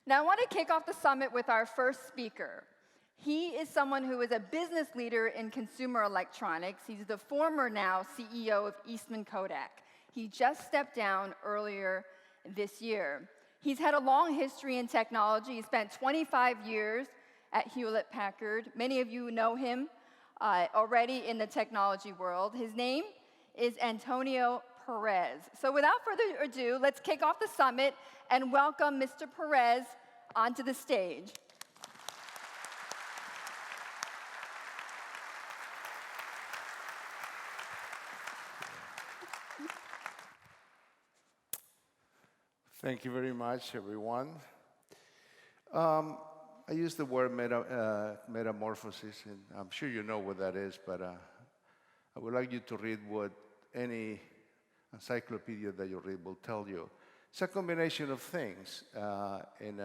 Now, I want to kick off the summit with our first speaker. He is someone who is a business leader in consumer electronics. He's the former now CEO of Eastman Kodak. He just stepped down earlier this year. He's had a long history in technology. He spent 25 years at Hewlett-Packard. Many of you know him already in the technology world. His name is Antonio Perez. So without further ado, let's kick off the summit and welcome Mr. Perez onto the stage. Thank you very much, everyone. I use the word metamorphosis, and I'm sure you know what that is, but I would like you to read what any encyclopedia that you read will tell you. It's a combination of things. In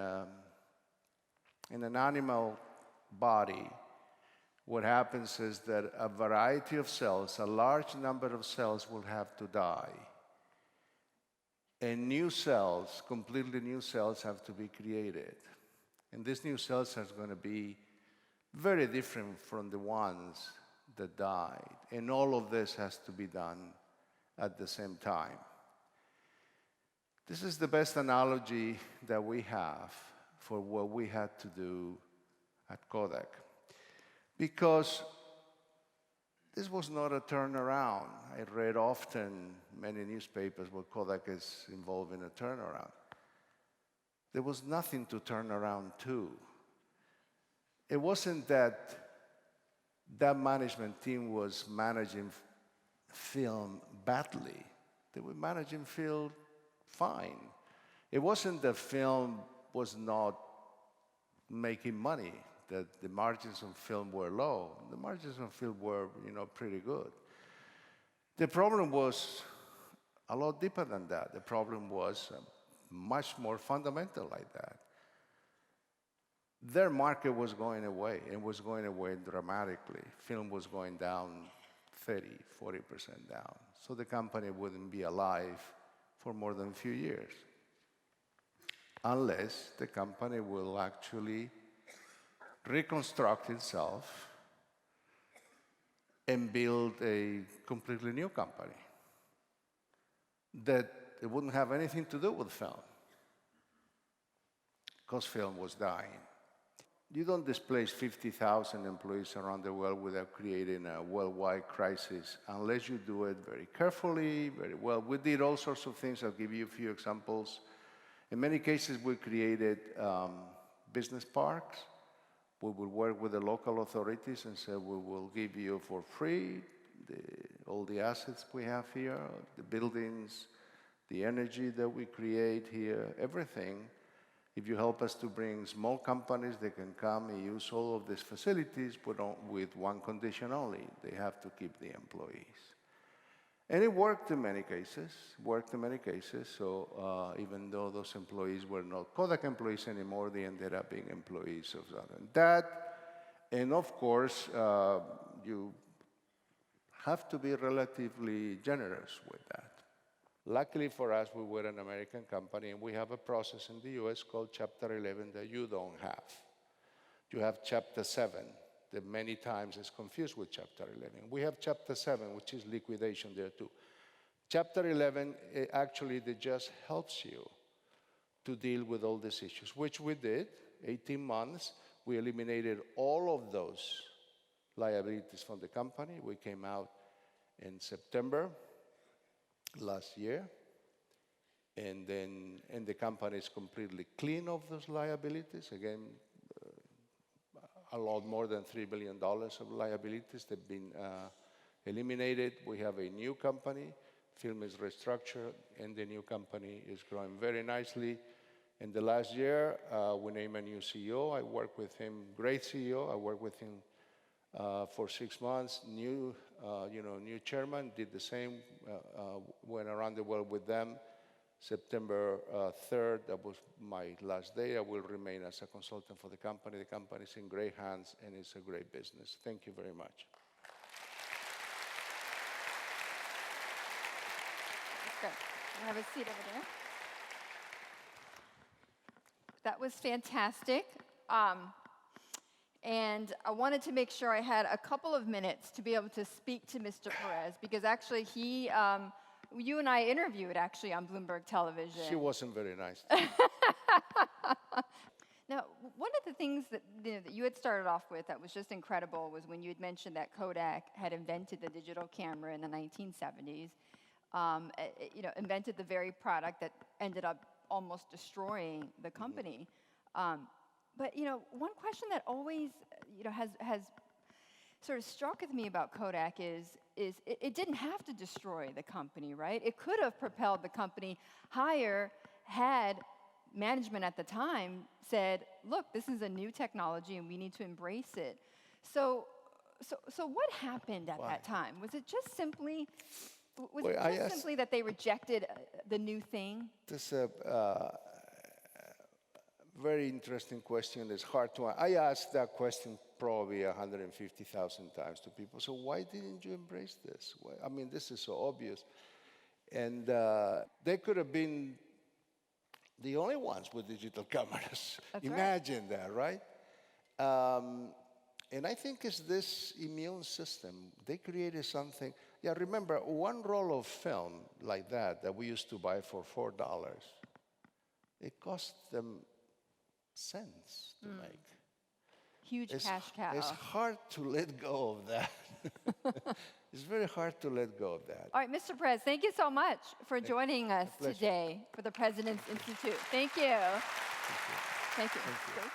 an animal body, what happens is that a variety of cells, a large number of cells will have to die. And new cells, completely new cells, have to be created. And these new cells are going to be very different from the ones that died. And all of this has to be done at the same time. This is the best analogy that we have for what we had to do at Kodak. Because this was not a turnaround. I read often many newspapers where Kodak is involved in a turnaround. There was nothing to turn around to. It wasn't that management team was managing film badly. They were managing film fine. It wasn't that film was not making money, that the margins on film were low. The margins on film were, pretty good. The problem was a lot deeper than that. The problem was much more fundamental like that. Their market was going away, and was going away dramatically. Film was going down 30, 40% down. So the company wouldn't be alive for more than a few years, unless the company will actually reconstruct itself and build a completely new company that it wouldn't have anything to do with film, because film was dying. You don't displace 50,000 employees around the world without creating a worldwide crisis, unless you do it very carefully, very well. We did all sorts of things. I'll give you a few examples. In many cases, we created business parks. We will work with the local authorities and say, we will give you for free all the assets we have here, the buildings, the energy that we create here, everything. If you help us to bring small companies, they can come and use all of these facilities, but with one condition only: they have to keep the employees. And it worked in many cases, so even though those employees were not Kodak employees anymore, they ended up being employees of that. And of course, you have to be relatively generous with that. Luckily for us, we were an American company, and we have a process in the US called Chapter 11 that you don't have. You have Chapter 7, that many times is confused with Chapter 11. We have Chapter 7, which is liquidation there too. Chapter 11, actually, that just helps you to deal with all these issues, which we did, 18 months. We eliminated all of those liabilities from the company. We came out in September last year, and the company is completely clean of those liabilities. Again, a lot more than $3 billion of liabilities that have been eliminated. We have a new company. Film is restructured, and the new company is growing very nicely. In the last year, we named a new CEO. I worked with him, great CEO. I worked with him for 6 months. New chairman, did the same, went around the world with them. September 3rd, that was my last day. I will remain as a consultant for the company. The company is in great hands, and it's a great business. Thank you very much. That's good. We'll have a seat over there. That was fantastic. And I wanted to make sure I had a couple of minutes to be able to speak to Mr. Perez, because actually you and I interviewed actually on Bloomberg Television. She wasn't very nice. Now, one of the things that, that you had started off with that was just incredible was when you had mentioned that Kodak had invented the digital camera in the 1970s, invented the very product that ended up almost destroying the company. But one question that always has sort of struck with me about Kodak is it didn't have to destroy the company, right? It could have propelled the company higher had management at the time said, look, this is a new technology and we need to embrace it. So what happened at that time? Was it just simply that they rejected the new thing? This is a very interesting question. It's hard to answer. I asked that question probably 150,000 times to people. So why didn't you embrace this? I mean, this is so obvious. And they could have been the only ones with digital cameras. That's Imagine that, right? And I think it's this immune system. They created something. Yeah, remember, one roll of film like that we used to buy for $4, it cost them cents to make. Huge cash cow. It's hard to let go of that. It's very hard to let go of that. All right, Mr. Perez, thank you so much for joining us today for the President's Institute. Thank you. Thank you. Thank you.